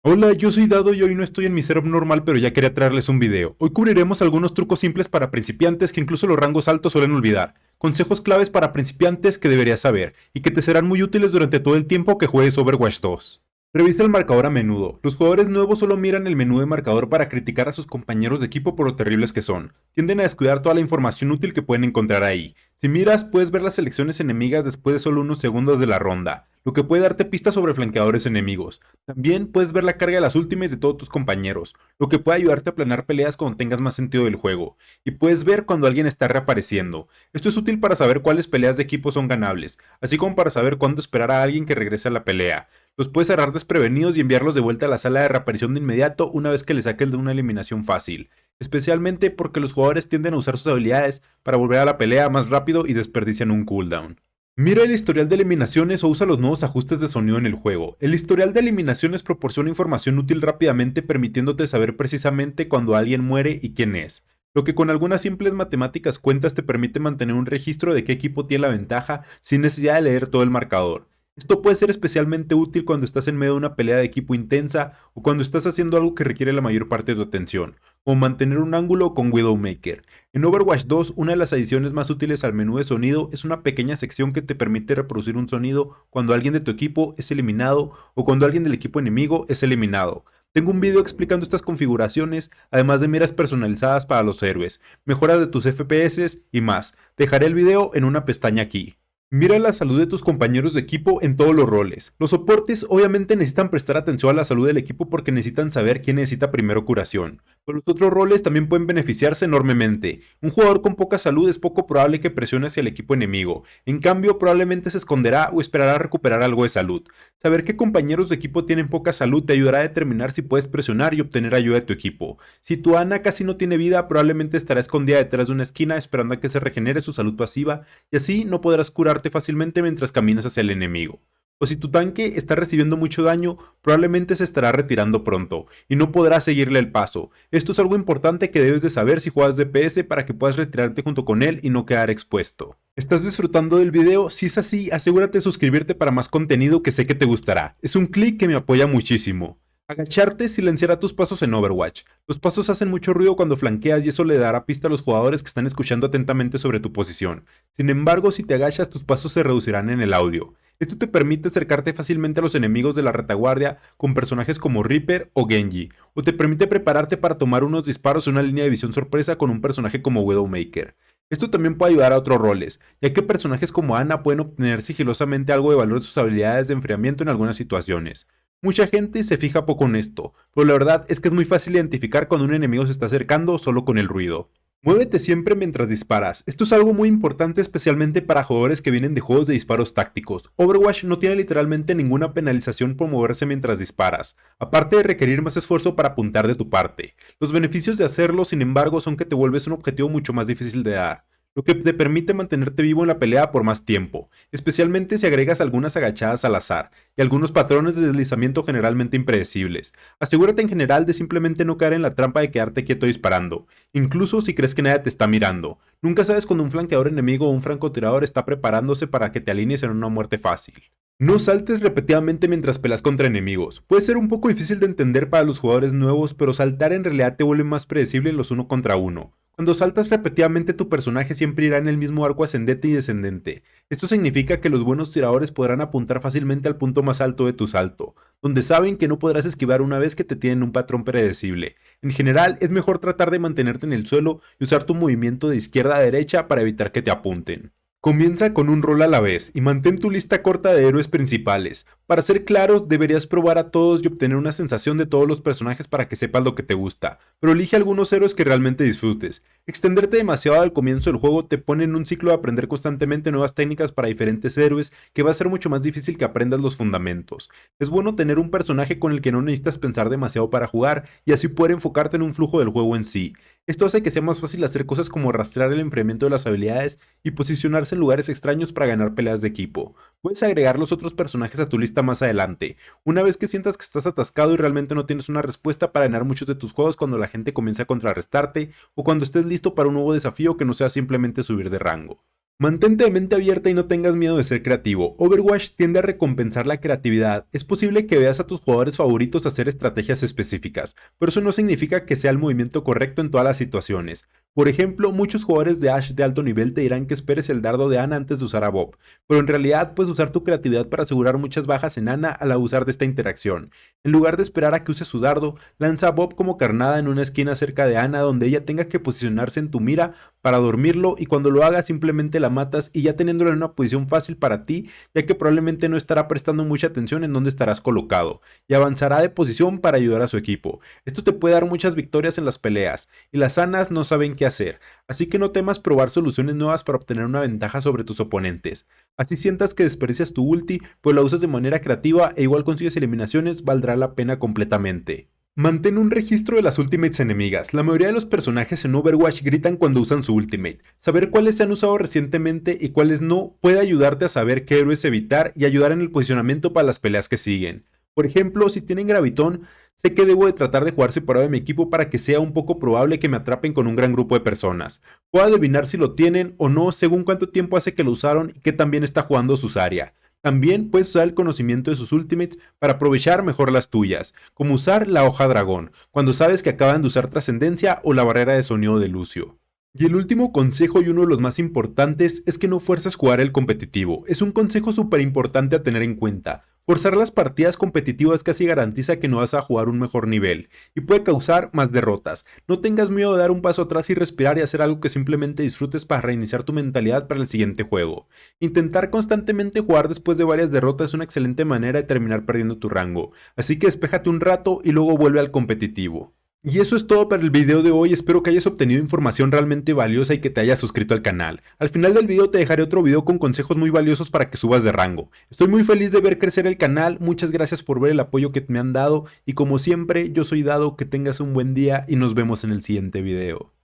Hola, yo soy Dado y hoy no estoy en mi setup normal, pero ya quería traerles un video. Hoy cubriremos algunos trucos simples para principiantes que incluso los rangos altos suelen olvidar. Consejos claves para principiantes que deberías saber y que te serán muy útiles durante todo el tiempo que juegues Overwatch 2. Revisa el marcador a menudo. Los jugadores nuevos solo miran el menú de marcador para criticar a sus compañeros de equipo por lo terribles que son. Tienden a descuidar toda la información útil que pueden encontrar ahí. Si miras, puedes ver las selecciones enemigas después de solo unos segundos de la ronda, lo que puede darte pistas sobre flanqueadores enemigos. También puedes ver la carga de las ultimates de todos tus compañeros, lo que puede ayudarte a planear peleas cuando tengas más sentido del juego. Y puedes ver cuando alguien está reapareciendo. Esto es útil para saber cuáles peleas de equipo son ganables, así como para saber cuándo esperar a alguien que regrese a la pelea. Los puedes agarrar desprevenidos y enviarlos de vuelta a la sala de reaparición de inmediato una vez que les saques de una eliminación fácil, especialmente porque los jugadores tienden a usar sus habilidades para volver a la pelea más rápido y desperdician un cooldown. Mira el historial de eliminaciones o usa los nuevos ajustes de sonido en el juego. El historial de eliminaciones proporciona información útil rápidamente, permitiéndote saber precisamente cuando alguien muere y quién es, lo que con algunas simples matemáticas cuentas te permite mantener un registro de qué equipo tiene la ventaja sin necesidad de leer todo el marcador. Esto puede ser especialmente útil cuando estás en medio de una pelea de equipo intensa o cuando estás haciendo algo que requiere la mayor parte de tu atención, como mantener un ángulo con Widowmaker. En Overwatch 2, una de las adiciones más útiles al menú de sonido es una pequeña sección que te permite reproducir un sonido cuando alguien de tu equipo es eliminado o cuando alguien del equipo enemigo es eliminado. Tengo un video explicando estas configuraciones, además de miras personalizadas para los héroes, mejoras de tus FPS y más. Dejaré el video en una pestaña aquí. Mira la salud de tus compañeros de equipo en todos los roles. Los soportes obviamente necesitan prestar atención a la salud del equipo porque necesitan saber quién necesita primero curación, pero los otros roles también pueden beneficiarse enormemente. Un jugador con poca salud es poco probable que presione hacia el equipo enemigo, en cambio probablemente se esconderá o esperará a recuperar algo de salud. Saber qué compañeros de equipo tienen poca salud te ayudará a determinar si puedes presionar y obtener ayuda de tu equipo. Si tu Ana casi no tiene vida, probablemente estará escondida detrás de una esquina esperando a que se regenere su salud pasiva y así no podrás curarte fácilmente mientras caminas hacia el enemigo. O si tu tanque está recibiendo mucho daño, probablemente se estará retirando pronto y no podrás seguirle el paso. Esto es algo importante que debes de saber si juegas DPS para que puedas retirarte junto con él y no quedar expuesto. ¿Estás disfrutando del video? Si es así, asegúrate de suscribirte para más contenido que sé que te gustará. Es un clic que me apoya muchísimo. Agacharte silenciará tus pasos en Overwatch. Los pasos hacen mucho ruido cuando flanqueas y eso le dará pista a los jugadores que están escuchando atentamente sobre tu posición. Sin embargo, si te agachas, tus pasos se reducirán en el audio. Esto te permite acercarte fácilmente a los enemigos de la retaguardia con personajes como Reaper o Genji, o te permite prepararte para tomar unos disparos en una línea de visión sorpresa con un personaje como Widowmaker. Esto también puede ayudar a otros roles, ya que personajes como Ana pueden obtener sigilosamente algo de valor de sus habilidades de enfriamiento en algunas situaciones. Mucha gente se fija poco en esto, pero la verdad es que es muy fácil identificar cuando un enemigo se está acercando solo con el ruido. Muévete siempre mientras disparas. Esto es algo muy importante especialmente para jugadores que vienen de juegos de disparos tácticos. Overwatch no tiene literalmente ninguna penalización por moverse mientras disparas, aparte de requerir más esfuerzo para apuntar de tu parte. Los beneficios de hacerlo, sin embargo, son que te vuelves un objetivo mucho más difícil de dar, lo que te permite mantenerte vivo en la pelea por más tiempo, especialmente si agregas algunas agachadas al azar y algunos patrones de deslizamiento generalmente impredecibles. Asegúrate en general de simplemente no caer en la trampa de quedarte quieto disparando, incluso si crees que nadie te está mirando. Nunca sabes cuando un flanqueador enemigo o un francotirador está preparándose para que te alinees en una muerte fácil. No saltes repetidamente mientras peleas contra enemigos. Puede ser un poco difícil de entender para los jugadores nuevos, pero saltar en realidad te vuelve más predecible en los uno contra uno. Cuando saltas repetidamente tu personaje siempre irá en el mismo arco ascendente y descendente. Esto significa que los buenos tiradores podrán apuntar fácilmente al punto más alto de tu salto, donde saben que no podrás esquivar una vez que te tienen un patrón predecible. En general, es mejor tratar de mantenerte en el suelo y usar tu movimiento de izquierda a derecha para evitar que te apunten. Comienza con un rol a la vez y mantén tu lista corta de héroes principales. Para ser claros, deberías probar a todos y obtener una sensación de todos los personajes para que sepas lo que te gusta, pero elige algunos héroes que realmente disfrutes. Extenderte demasiado al comienzo del juego te pone en un ciclo de aprender constantemente nuevas técnicas para diferentes héroes que va a ser mucho más difícil que aprendas los fundamentos. Es bueno tener un personaje con el que no necesitas pensar demasiado para jugar y así poder enfocarte en un flujo del juego en sí. Esto hace que sea más fácil hacer cosas como rastrear el enfriamiento de las habilidades y posicionarse en lugares extraños para ganar peleas de equipo. Puedes agregar los otros personajes a tu lista más adelante, una vez que sientas que estás atascado y realmente no tienes una respuesta para ganar muchos de tus juegos cuando la gente comience a contrarrestarte o cuando estés listo para un nuevo desafío que no sea simplemente subir de rango. Mantente de mente abierta y no tengas miedo de ser creativo. Overwatch tiende a recompensar la creatividad. Es posible que veas a tus jugadores favoritos hacer estrategias específicas, pero eso no significa que sea el movimiento correcto en todas las situaciones. Por ejemplo, muchos jugadores de Ashe de alto nivel te dirán que esperes el dardo de Ana antes de usar a Bob, pero en realidad puedes usar tu creatividad para asegurar muchas bajas en Ana al abusar de esta interacción. En lugar de esperar a que use su dardo, lanza a Bob como carnada en una esquina cerca de Ana donde ella tenga que posicionarse en tu mira para dormirlo, y cuando lo haga simplemente la matas y ya teniéndolo en una posición fácil para ti, ya que probablemente no estará prestando mucha atención en dónde estarás colocado, y avanzará de posición para ayudar a su equipo. Esto te puede dar muchas victorias en las peleas, y las Anas no saben qué hacer, así que no temas probar soluciones nuevas para obtener una ventaja sobre tus oponentes. Así sientas que desperdicias tu ulti, pues la usas de manera creativa e igual consigues eliminaciones, valdrá la pena completamente. Mantén un registro de las ultimates enemigas. La mayoría de los personajes en Overwatch gritan cuando usan su ultimate. Saber cuáles se han usado recientemente y cuáles no puede ayudarte a saber qué héroes evitar y ayudar en el posicionamiento para las peleas que siguen. Por ejemplo, si tienen Gravitón, sé que debo de tratar de jugar separado de mi equipo para que sea un poco probable que me atrapen con un gran grupo de personas. Puedo adivinar si lo tienen o no según cuánto tiempo hace que lo usaron y qué también está jugando su Zarya. También puedes usar el conocimiento de sus ultimates para aprovechar mejor las tuyas, como usar la hoja dragón, cuando sabes que acaban de usar trascendencia o la barrera de sonido de Lucio. Y el último consejo y uno de los más importantes es que no fuerces jugar el competitivo. Es un consejo súper importante a tener en cuenta. Forzar las partidas competitivas casi garantiza que no vas a jugar un mejor nivel y puede causar más derrotas. No tengas miedo de dar un paso atrás y respirar y hacer algo que simplemente disfrutes para reiniciar tu mentalidad para el siguiente juego. Intentar constantemente jugar después de varias derrotas es una excelente manera de terminar perdiendo tu rango, así que despéjate un rato y luego vuelve al competitivo. Y eso es todo para el video de hoy, espero que hayas obtenido información realmente valiosa y que te hayas suscrito al canal. Al final del video te dejaré otro video con consejos muy valiosos para que subas de rango. Estoy muy feliz de ver crecer el canal, muchas gracias por ver el apoyo que me han dado y como siempre yo soy Dado, que tengas un buen día y nos vemos en el siguiente video.